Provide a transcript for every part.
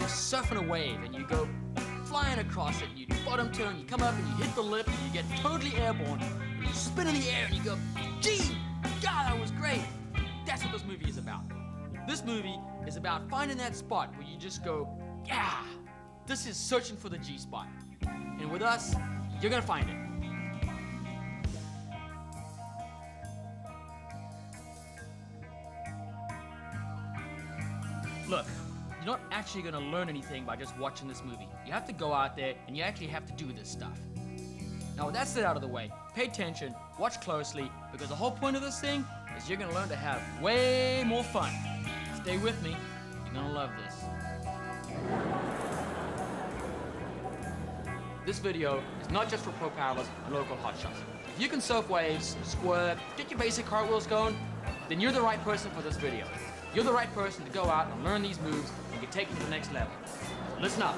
surfing a wave and you go flying across it, and you bottom turn, you come up and you hit the lip and you get totally airborne, and you spin in the air and you go, gee, God, that was great. That's what this movie is about. This movie is about finding that spot where you just go, yeah, this is searching for the G spot. And with us, you're gonna find it. Look, you're not actually gonna learn anything by just watching this movie. You have to go out there and you actually have to do this stuff. Now with that said out of the way, pay attention, watch closely, because the whole point of this thing is you're gonna learn to have way more fun. Stay with me, you're gonna love this. This video is not just for pro paddlers and local hotshots. If you can surf waves, squirt, get your basic cartwheels going, then you're the right person for this video. You're the right person to go out and learn these moves and get taken to the next level. Listen up.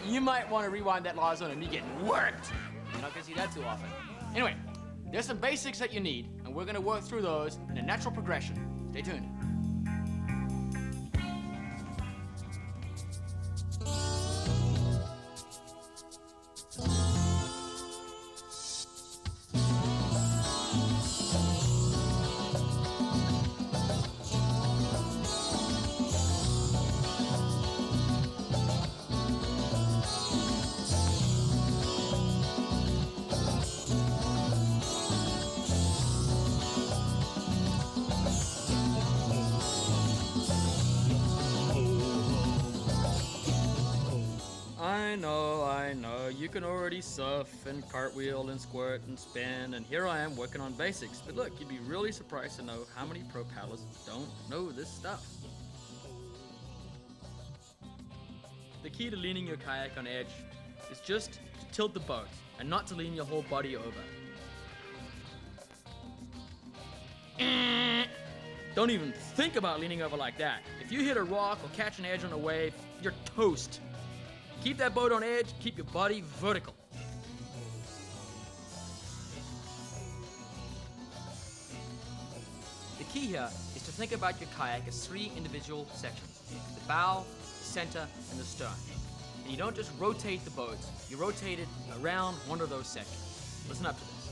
You might want to rewind that last one and me getting worked. You're not going to see that too often. Anyway, there's some basics that you need, and we're going to work through those in a natural progression. Stay tuned. I know, you can already surf and cartwheel and squirt and spin, and here I am working on basics. But look, you'd be really surprised to know how many pro paddlers don't know this stuff. The key to leaning your kayak on edge is just to tilt the boat and not to lean your whole body over. Don't even think about leaning over like that. If you hit a rock or catch an edge on a wave, you're toast. Keep that boat on edge, keep your body vertical. The key here is to think about your kayak as three individual sections: the bow, the center, and the stern. And you don't just rotate the boat, you rotate it around one of those sections. Listen up to this.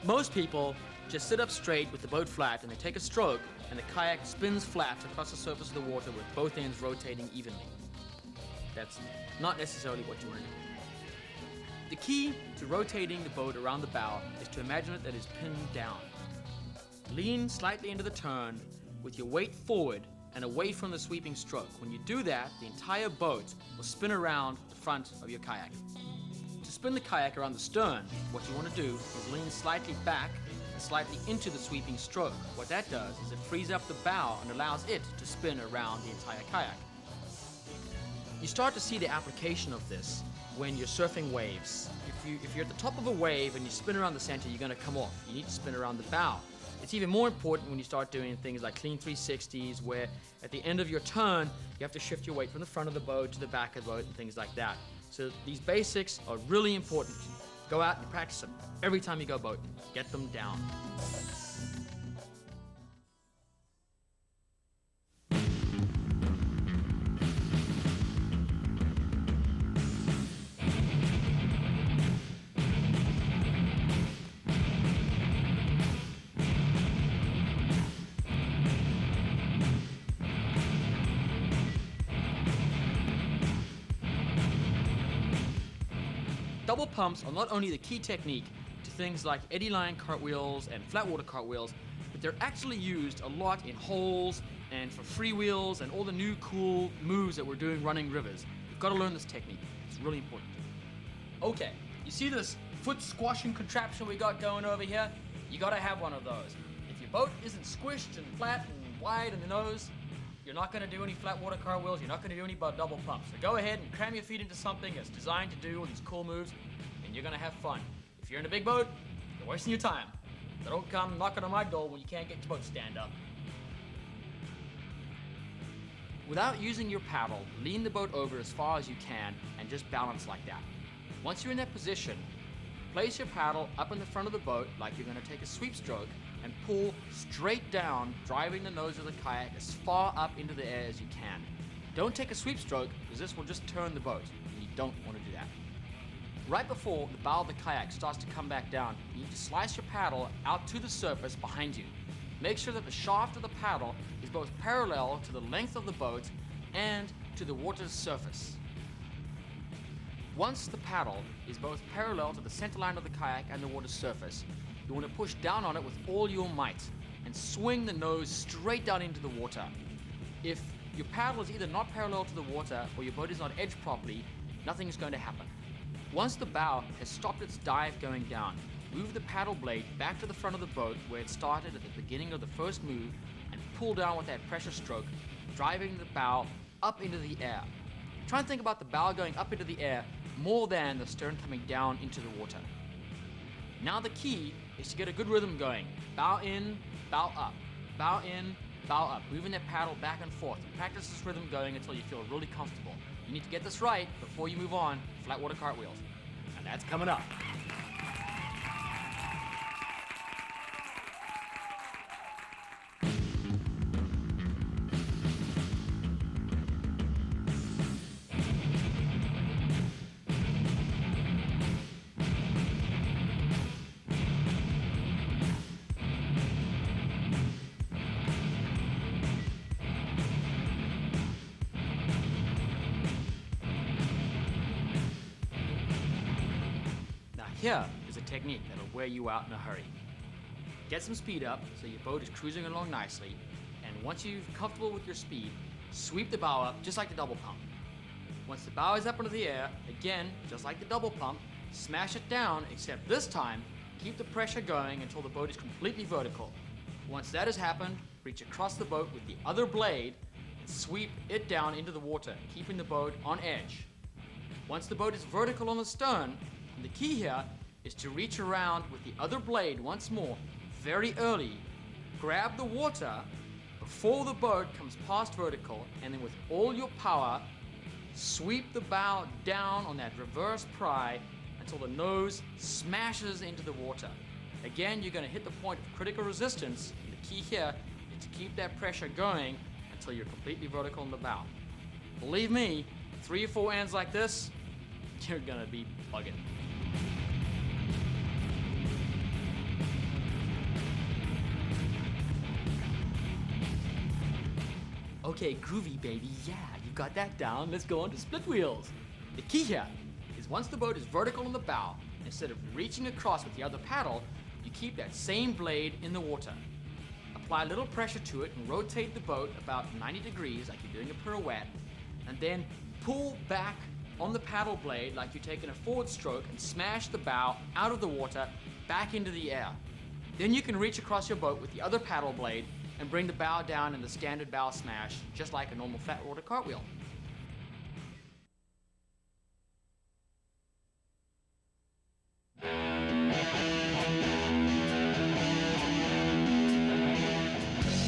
Most people just sit up straight with the boat flat and they take a stroke and the kayak spins flat across the surface of the water with both ends rotating evenly. That's not necessarily what you want to do. The key to rotating the boat around the bow is to imagine it that is pinned down. Lean slightly into the turn with your weight forward and away from the sweeping stroke. When you do that, the entire boat will spin around the front of your kayak. To spin the kayak around the stern, what you want to do is lean slightly back and slightly into the sweeping stroke. What that does is it frees up the bow and allows it to spin around the entire kayak. You start to see the application of this when you're surfing waves. If you're at the top of a wave and you spin around the center, you're going to come off. You need to spin around the bow. It's even more important when you start doing things like clean 360s, where at the end of your turn, you have to shift your weight from the front of the boat to the back of the boat and things like that. So these basics are really important. Go out and practice them every time you go boating. Get them down. Double pumps are not only the key technique to things like eddy line cartwheels and flat water cartwheels, but they're actually used a lot in holes and for freewheels and all the new cool moves that we're doing running rivers. You've got to learn this technique. It's really important. Okay, you see this foot squashing contraption we got going over here? You got to have one of those. If your boat isn't squished and flat and wide in the nose, you're not going to do any flat water cartwheels, you're not going to do any double pumps. So go ahead and cram your feet into something that's designed to do all these cool moves, and you're going to have fun. If you're in a big boat, you're wasting your time. So don't come knocking on my door when you can't get your boat to stand up. Without using your paddle, lean the boat over as far as you can and just balance like that. Once you're in that position, Place your paddle up in the front of the boat like you're going to take a sweep stroke and pull straight down, driving the nose of the kayak as far up into the air as you can. Don't take a sweep stroke because this will just turn the boat, and you don't want to do that. Right before the bow of the kayak starts to come back down, you need to slice your paddle out to the surface behind you. Make sure that the shaft of the paddle is both parallel to the length of the boat and to the water's surface. Once the paddle is both parallel to the center line of the kayak and the water's surface, you want to push down on it with all your might and swing the nose straight down into the water. If your paddle is either not parallel to the water or your boat is not edged properly, nothing is going to happen. Once the bow has stopped its dive going down, move the paddle blade back to the front of the boat where it started at the beginning of the first move and pull down with that pressure stroke, driving the bow up into the air. Try and think about the bow going up into the air more than the stern coming down into the water. Now the key is to get a good rhythm going. Bow in, bow up, bow in, bow up, moving that paddle back and forth. Practice this rhythm going until you feel really comfortable. You need to get this right before you move on to flat water cartwheels. And that's coming up. Here is a technique that'll wear you out in a hurry. Get some speed up so your boat is cruising along nicely, and once you're comfortable with your speed, sweep the bow up just like the double pump. Once the bow is up into the air, again, just like the double pump, smash it down, except this time, keep the pressure going until the boat is completely vertical. Once that has happened, reach across the boat with the other blade and sweep it down into the water, keeping the boat on edge. Once the boat is vertical on the stern, the key here is to reach around with the other blade once more, very early. Grab the water before the boat comes past vertical, and then with all your power, sweep the bow down on that reverse pry until the nose smashes into the water. Again, you're going to hit the point of critical resistance, and the key here is to keep that pressure going until you're completely vertical on the bow. Believe me, 3 or 4 ends like this, you're going to be bugging. Okay, groovy baby, yeah, you got that down. Let's go on to split wheels. The key here is once the boat is vertical on the bow, instead of reaching across with the other paddle, you keep that same blade in the water. Apply a little pressure to it and rotate the boat about 90 degrees like you're doing a pirouette, and then pull back on the paddle blade like you're taking a forward stroke and smash the bow out of the water back into the air. Then you can reach across your boat with the other paddle blade and bring the bow down in the standard bow smash, just like a normal flat water cartwheel.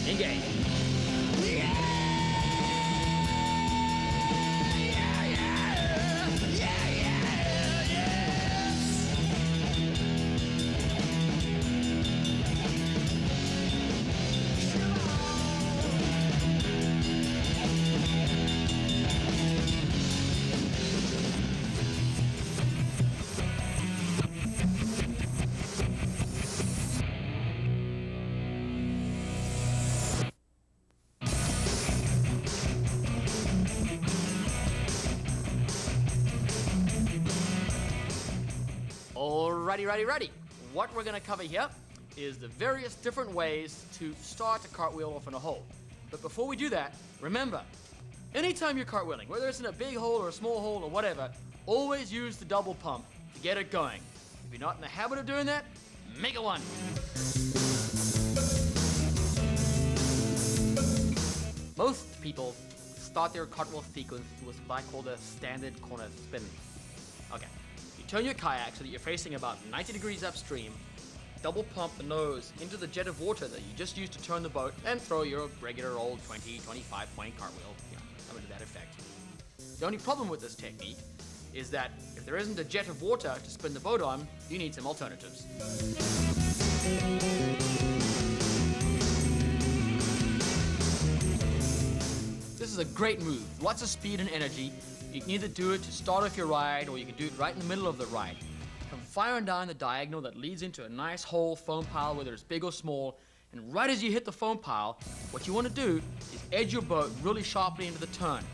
Engage. Alrighty. What we're going to cover here is the various different ways to start a cartwheel off in a hole. But before we do that, remember, anytime you're cartwheeling, whether it's in a big hole or a small hole or whatever, always use the double pump to get it going. If you're not in the habit of doing that, make it one. Most people start their cartwheel sequence with what I call the standard corner spin. Okay. Turn your kayak so that you're facing about 90 degrees upstream, double pump the nose into the jet of water that you just used to turn the boat, and throw your regular old 20, 25 point cartwheel, something to that effect. The only problem with this technique is that if there isn't a jet of water to spin the boat on, you need some alternatives. This is a great move, lots of speed and energy. You can either do it to start off your ride, or you can do it right in the middle of the ride. Come firing down the diagonal that leads into a nice whole foam pile, whether it's big or small, and right as you hit the foam pile, what you want to do is edge your boat really sharply into the turn.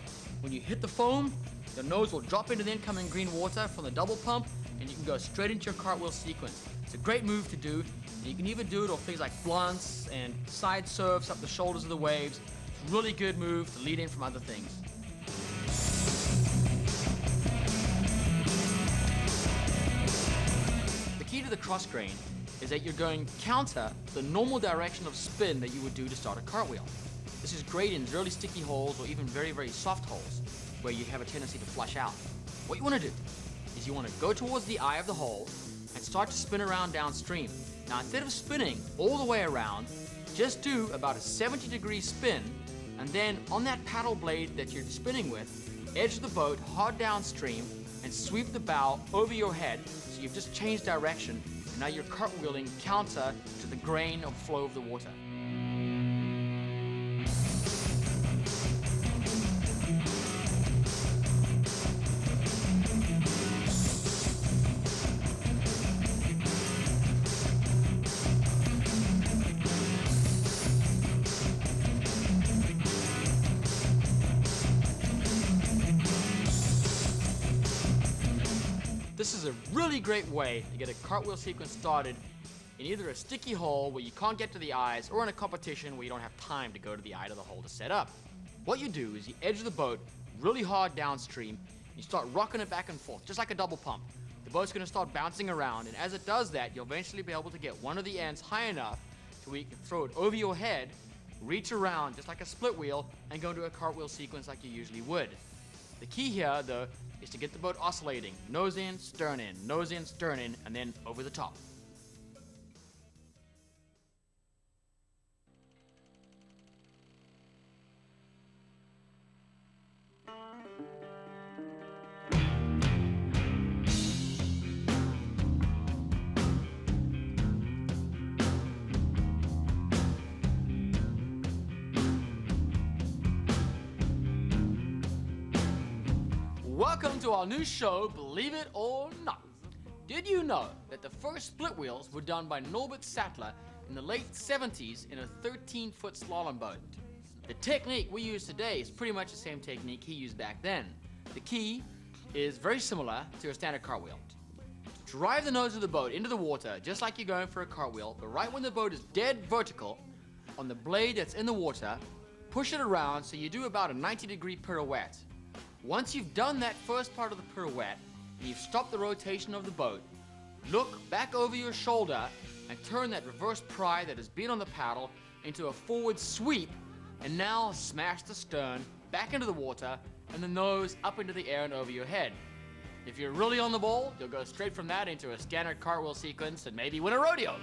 When you hit the foam, your nose will drop into the incoming green water from the double pump, and you can go straight into your cartwheel sequence. It's a great move to do, and you can even do it on things like blunts and side surfs up the shoulders of the waves. It's a really good move to lead in from other things. The key to the cross grain is that you're going counter the normal direction of spin that you would do to start a cartwheel. This is great in really sticky holes or even very, very soft holes where you have a tendency to flush out. What you want to do is you want to go towards the eye of the hole and start to spin around downstream. Now, instead of spinning all the way around, just do about a 70-degree spin, and then on that paddle blade that you're spinning with, edge the boat hard downstream and sweep the bow over your head, so you've just changed direction. Now you're cartwheeling counter to the grain of flow of the water. This is a really great way to get a cartwheel sequence started in either a sticky hole where you can't get to the eyes, or in a competition where you don't have time to go to the eye of the hole to set up. What you do is you edge the boat really hard downstream, and you start rocking it back and forth, just like a double pump. The boat's going to start bouncing around, and as it does that, you'll eventually be able to get one of the ends high enough to where you can throw it over your head, reach around just like a split wheel, and go into a cartwheel sequence like you usually would. The key here, though, is to get the boat oscillating, nose in, stern in, nose in, stern in, and then over the top. Welcome to our new show, Believe It or Not. Did you know that the first split wheels were done by Norbert Sattler in the late 70s in a 13-foot slalom boat? The technique we use today is pretty much the same technique he used back then. The key is very similar to a standard cartwheel. Drive the nose of the boat into the water just like you're going for a cartwheel, but right when the boat is dead vertical on the blade that's in the water, push it around so you do about a 90-degree pirouette. Once you've done that first part of the pirouette and you've stopped the rotation of the boat, look back over your shoulder and turn that reverse pry that has been on the paddle into a forward sweep, and now smash the stern back into the water and the nose up into the air and over your head. If you're really on the ball, you'll go straight from that into a standard cartwheel sequence and maybe win a rodeo.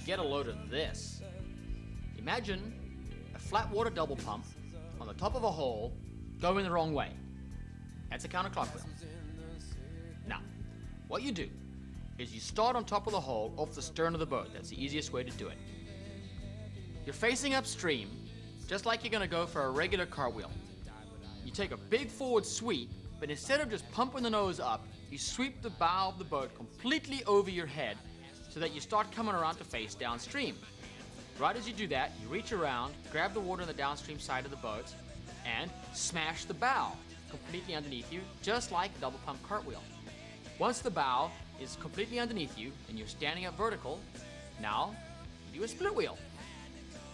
Get a load of this. Imagine a flat water double pump on the top of a hole going the wrong way. That's a counterclock wheel. Now, what you do is you start on top of the hole off the stern of the boat. That's the easiest way to do it. You're facing upstream, just like you're going to go for a regular cartwheel. You take a big forward sweep, but instead of just pumping the nose up, you sweep the bow of the boat completely over your head so that you start coming around to face downstream. Right as you do that, you reach around, grab the water on the downstream side of the boat, and smash the bow completely underneath you, just like a double pump cartwheel. Once the bow is completely underneath you and you're standing up vertical, now you do a split wheel.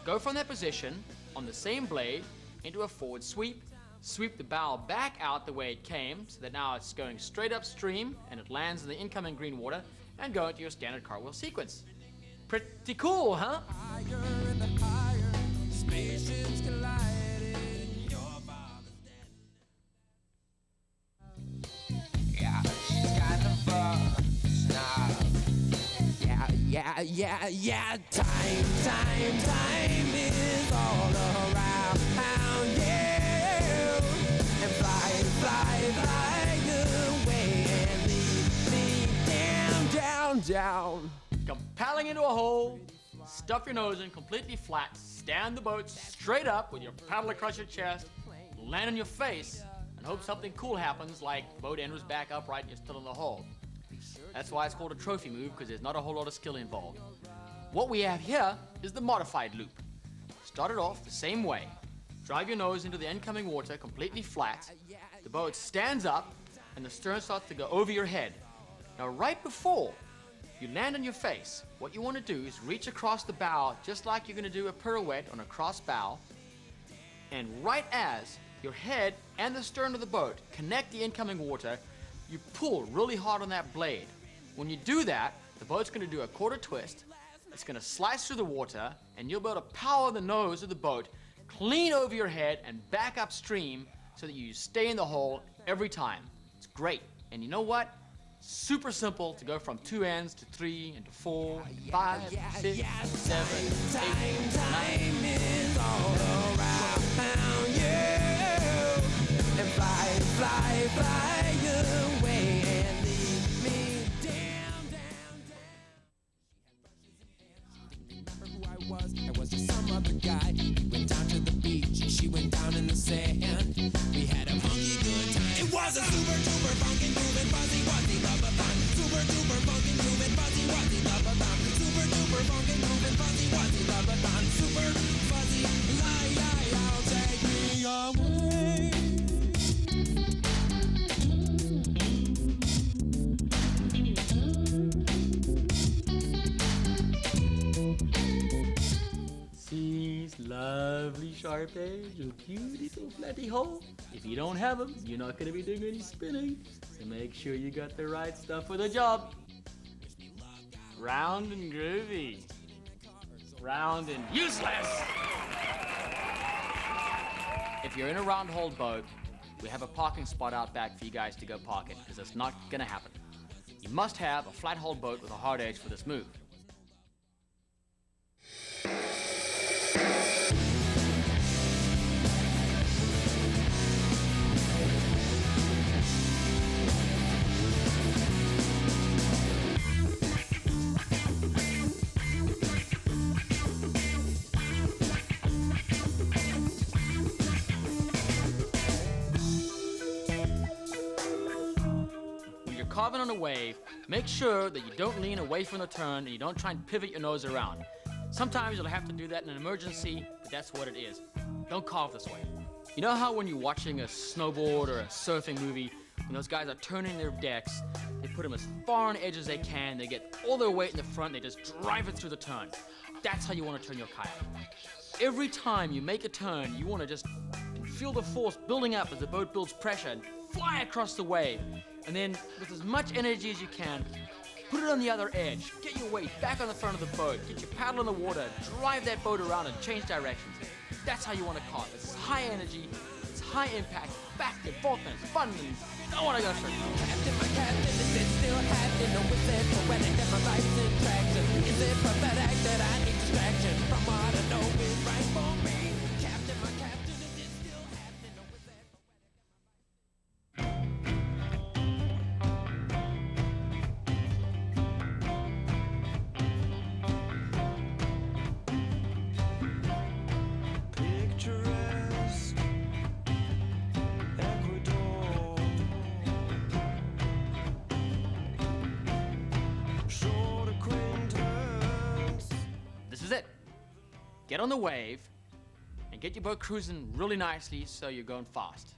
Go from that position on the same blade into a forward sweep. Sweep the bow back out the way it came so that now it's going straight upstream and it lands in the incoming green water and go into your standard cartwheel sequence. Pretty cool, huh? Yeah, time is all around, yeah. And fly away and leave me down. Compelling into a hole, stuff your nose in completely flat, stand the boat straight up with your paddle across your chest, land on your face, and hope something cool happens like the boat end was back upright and you're still in the hole. That's why it's called a trophy move, because there's not a whole lot of skill involved. What we have here is the modified loop. Start it off the same way. Drive your nose into the incoming water completely flat. The boat stands up and the stern starts to go over your head. Now right before you land on your face, what you want to do is reach across the bow just like you're going to do a pirouette on a cross bow. And right as your head and the stern of the boat connect the incoming water, you pull really hard on that blade. When you do that, the boat's going to do a quarter twist, it's going to slice through the water, and you'll be able to power the nose of the boat clean over your head and back upstream so that you stay in the hole every time. It's great. And you know what? Super simple to go from 2 ends to 3 and to 4 and 5, 6, 7, 8, 9. Is all around you. And fly away and leave me down. Remember who I was just some other guy. We went down to the beach and she went down in the sand. We had a funky good time. It was a super duper funky moving fuzzy wuzzy love-a-thon. Super duper funky moving fuzzy wuzzy love-a-thon. Super duper funky moving fuzzy wuzzy love-a-thon. Super fuzzy lie, take me away. See these lovely sharp edge, a cute little flatty hole. If you don't have them, you're not going to be doing any spinning. So make sure you got the right stuff for the job. Round and groovy. Round and useless. If you're in a round hole boat, we have a parking spot out back for you guys to go park it, because it's not going to happen. You must have a flat hull boat with a hard edge for this move. Carving on a wave, make sure that you don't lean away from the turn and you don't try and pivot your nose around. Sometimes you'll have to do that in an emergency, but that's what it is. Don't carve this way. You know how when you're watching a snowboard or a surfing movie, when those guys are turning their decks, they put them as far on the edge as they can, they get all their weight in the front, they just drive it through the turn. That's how you want to turn your kayak. Every time you make a turn, you want to just feel the force building up as the boat builds pressure and fly across the wave. And then, with as much energy as you can, put it on the other edge. Get your weight back on the front of the boat. Get your paddle in the water. Drive that boat around and change directions. That's how you want to carve. It's high energy, it's high impact, back and forth, and it's fun, and you don't want to go straight. Captain, my captain, is it still happening? Or is it poetic that my life's in traction? Is it pathetic that I need distraction from what I know is right for me? Captain, my captain, is it still happening? Or is it poetic? This is it. Get on the wave and get your boat cruising really nicely so you're going fast.